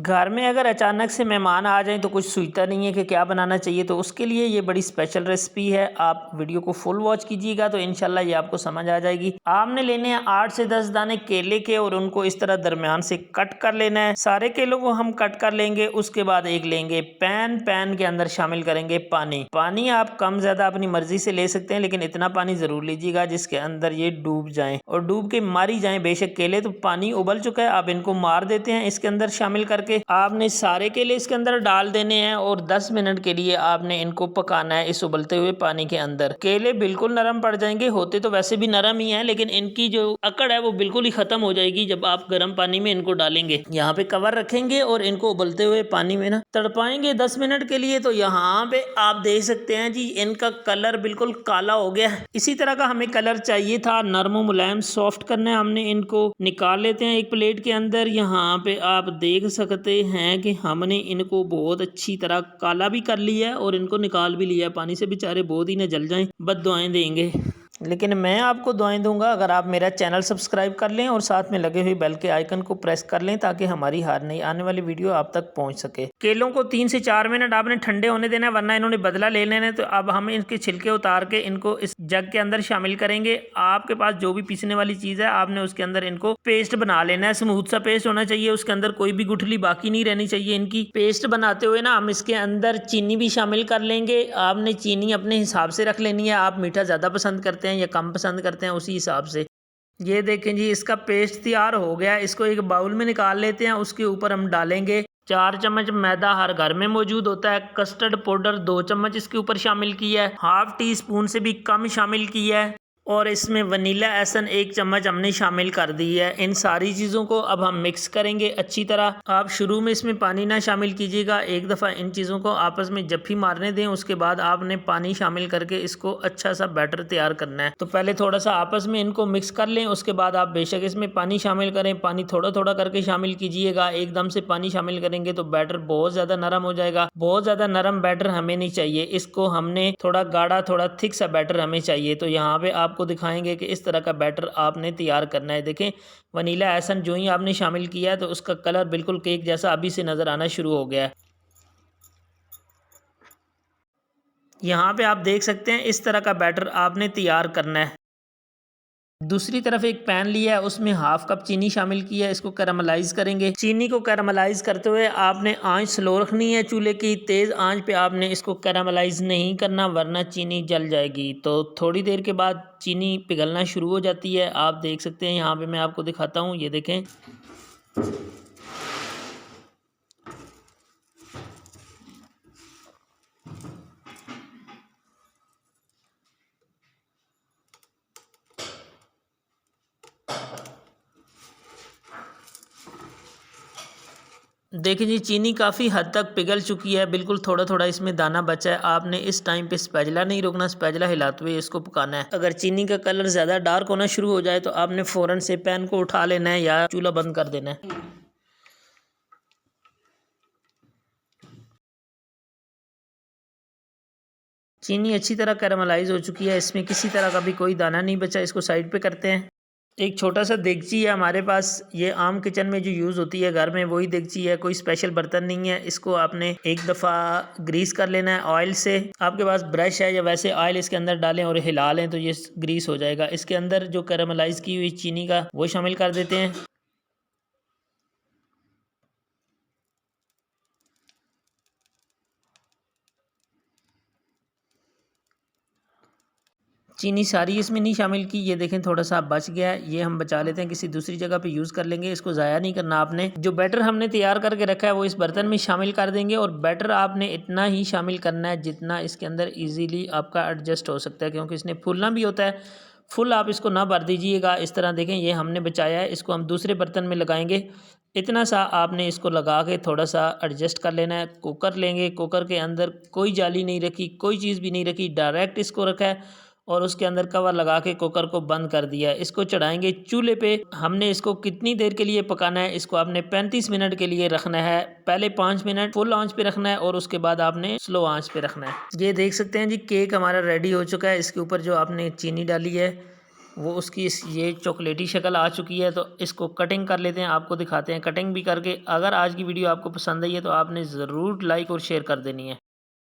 घर में अगर अचानक से मेहमान आ जाएं तो कुछ सूझता नहीं है कि क्या बनाना चाहिए, तो उसके लिए ये बड़ी स्पेशल रेसिपी है। आप वीडियो को फुल वॉच कीजिएगा तो इंशाल्लाह ये आपको समझ आ जाएगी। आपने लेने हैं 8 से 10 दाने केले के और उनको इस तरह दरमियान से कट कर लेना है। सारे केलों को हम कट कर लेंगे। उसके बाद एक लेंगे पैन के अंदर शामिल करेंगे पानी आप कम ज्यादा अपनी मर्जी से ले सकते हैं, लेकिन इतना पानी जरूर लीजिएगा जिसके अंदर ये डूब जाए और डूब के मारी जाए बेशक केले। तो पानी उबल चुका है, आप इनको मार देते हैं इसके अंदर शामिल करके। आपने सारे केले इसके अंदर डाल देने हैं और 10 मिनट के लिए आपने इनको पकाना है इस उबलते हुए पानी के अंदर। केले बिल्कुल नरम पड़ जाएंगे, होते तो वैसे भी नरम ही हैं, लेकिन इनकी जो अकड़ है वो बिल्कुल ही खत्म हो जाएगी जब आप गर्म पानी में इनको डालेंगे। यहाँ पे कवर रखेंगे और इनको उबलते हुए पानी में ना तड़पाएंगे 10 मिनट के लिए। तो यहाँ पे आप देख सकते हैं जी इनका कलर बिल्कुल काला हो गया है। इसी तरह का हमें कलर चाहिए था, नरम मुलायम सॉफ्ट करना है हमने। इनको निकाल लेते हैं एक प्लेट के अंदर। यहाँ पे आप देख सकते हैं कि हमने इनको बहुत अच्छी तरह काला भी कर लिया है और इनको निकाल भी लिया है पानी से। बेचारे बहुत ही न जल जाएं, बद्दुआएं देंगे, लेकिन मैं आपको दुआएं दूंगा अगर आप मेरा चैनल सब्सक्राइब कर लें और साथ में लगे हुए बेल के आइकन को प्रेस कर लें ताकि हमारी हर नई आने वाली वीडियो आप तक पहुंच सके। केलों को 3 से 4 मिनट आपने ठंडे होने देना है, वरना इन्होंने बदला ले लेना है। तो अब हम इनके छिलके उतार के इनको इस जग के अंदर शामिल करेंगे। आपके पास जो भी पीसने वाली चीज़ है आपने उसके अंदर इनको पेस्ट बना लेना है। स्मूथ सा पेस्ट होना चाहिए, उसके अंदर कोई भी गुठली बाकी नहीं रहनी चाहिए। इनकी पेस्ट बनाते हुए ना हम इसके अंदर चीनी भी शामिल कर लेंगे। आपने चीनी अपने हिसाब से रख लेनी है, आप मीठा ज़्यादा पसंद करते हैं या कम पसंद करते हैं उसी हिसाब से। ये देखें जी इसका पेस्ट तैयार हो गया। इसको एक बाउल में निकाल लेते हैं। उसके ऊपर हम डालेंगे 4 चम्मच मैदा, हर घर में मौजूद होता है। कस्टर्ड पाउडर 2 चम्मच इसके ऊपर शामिल किया है। हाफ टी स्पून से भी कम शामिल किया है और इसमें वनीला एसन 1 चम्मच हमने शामिल कर दी है। इन सारी चीज़ों को अब हम मिक्स करेंगे अच्छी तरह। आप शुरू में इसमें पानी ना शामिल कीजिएगा, एक दफ़ा इन चीज़ों को आपस में जफ्फी मारने दें, उसके बाद आपने पानी शामिल करके इसको अच्छा सा बैटर तैयार करना है। तो पहले थोड़ा सा आपस में इनको मिक्स कर लें, उसके बाद आप बेशक इसमें पानी शामिल करें। पानी थोड़ा थोड़ा करके शामिल कीजिएगा, एकदम से पानी शामिल करेंगे तो बैटर बहुत ज़्यादा नरम हो जाएगा। बहुत ज़्यादा नरम बैटर हमें नहीं चाहिए, इसको हमने थोड़ा गाढ़ा थोड़ा थिक सा बैटर हमें चाहिए। तो यहाँ पे आपको दिखाएंगे कि इस तरह का बैटर आपने तैयार करना है। देखें वनीला एसन जो ही आपने शामिल किया है तो उसका कलर बिल्कुल केक जैसा अभी से नज़र आना शुरू हो गया है। यहाँ पे आप देख सकते हैं इस तरह का बैटर आपने तैयार करना है। दूसरी तरफ एक पैन लिया है, उसमें हाफ कप चीनी शामिल किया है। इसको कैरामलाइज करेंगे। चीनी को कैरामलाइज करते हुए आपने आंच स्लो रखनी है चूल्हे की। तेज़ आंच पे आपने इसको कैरामलाइज नहीं करना वरना चीनी जल जाएगी। तो थोड़ी देर के बाद चीनी पिघलना शुरू हो जाती है। आप देख सकते हैं यहाँ पे मैं आपको दिखाता हूँ, ये देखें। देखिए जी चीनी काफ़ी हद तक पिघल चुकी है, बिल्कुल थोड़ा थोड़ा इसमें दाना बचा है। आपने इस टाइम पे स्पैचुला नहीं रोकना, स्पैचुला हिलाते हुए इसको पकाना है। अगर चीनी का कलर ज़्यादा डार्क होना शुरू हो जाए तो आपने फ़ौरन से पैन को उठा लेना है या चूल्हा बंद कर देना है। चीनी अच्छी तरह कैरामलाइज हो चुकी है, इसमें किसी तरह का भी कोई दाना नहीं बचा। इसको साइड पे करते हैं। एक छोटा सा देगची है हमारे पास, ये आम किचन में जो यूज़ होती है घर में वही देगची है, कोई स्पेशल बर्तन नहीं है। इसको आपने एक दफ़ा ग्रीस कर लेना है ऑयल से। आपके पास ब्रश है या वैसे ऑयल इसके अंदर डालें और हिला लें तो ये ग्रीस हो जाएगा। इसके अंदर जो कैरामलाइज की हुई चीनी का वो शामिल कर देते हैं। चीनी सारी इसमें नहीं शामिल की, ये देखें थोड़ा सा बच गया है, ये हम बचा लेते हैं, किसी दूसरी जगह पे यूज़ कर लेंगे। इसको ज़ाया नहीं करना आपने। जो बैटर हमने तैयार करके रखा है वो इस बर्तन में शामिल कर देंगे और बैटर आपने इतना ही शामिल करना है जितना इसके अंदर ईजीली आपका एडजस्ट हो सकता है, क्योंकि इसने फूलना भी होता है। फुल आप इसको ना भर दीजिएगा। इस तरह देखें ये हमने बचाया है, इसको हम दूसरे बर्तन में लगाएंगे। इतना सा आपने इसको लगा के थोड़ा सा एडजस्ट कर लेना है। कुकर लेंगे, कुकर के अंदर कोई जाली नहीं रखी, कोई चीज़ भी नहीं रखी, डायरेक्ट इसको रखा है और उसके अंदर कवर लगा के कुकर को बंद कर दिया। इसको चढ़ाएंगे चूल्हे पे। हमने इसको कितनी देर के लिए पकाना है, इसको आपने 35 मिनट के लिए रखना है। पहले 5 मिनट फुल आंच पे रखना है और उसके बाद आपने स्लो आंच पे रखना है। ये देख सकते हैं जी केक हमारा रेडी हो चुका है। इसके ऊपर जो आपने चीनी डाली है वो उसकी ये चॉकलेटी शक्ल आ चुकी है। तो इसको कटिंग कर लेते हैं, आपको दिखाते हैं कटिंग भी करके। अगर आज की वीडियो आपको पसंद आई है तो आपने ज़रूर लाइक और शेयर कर देनी है।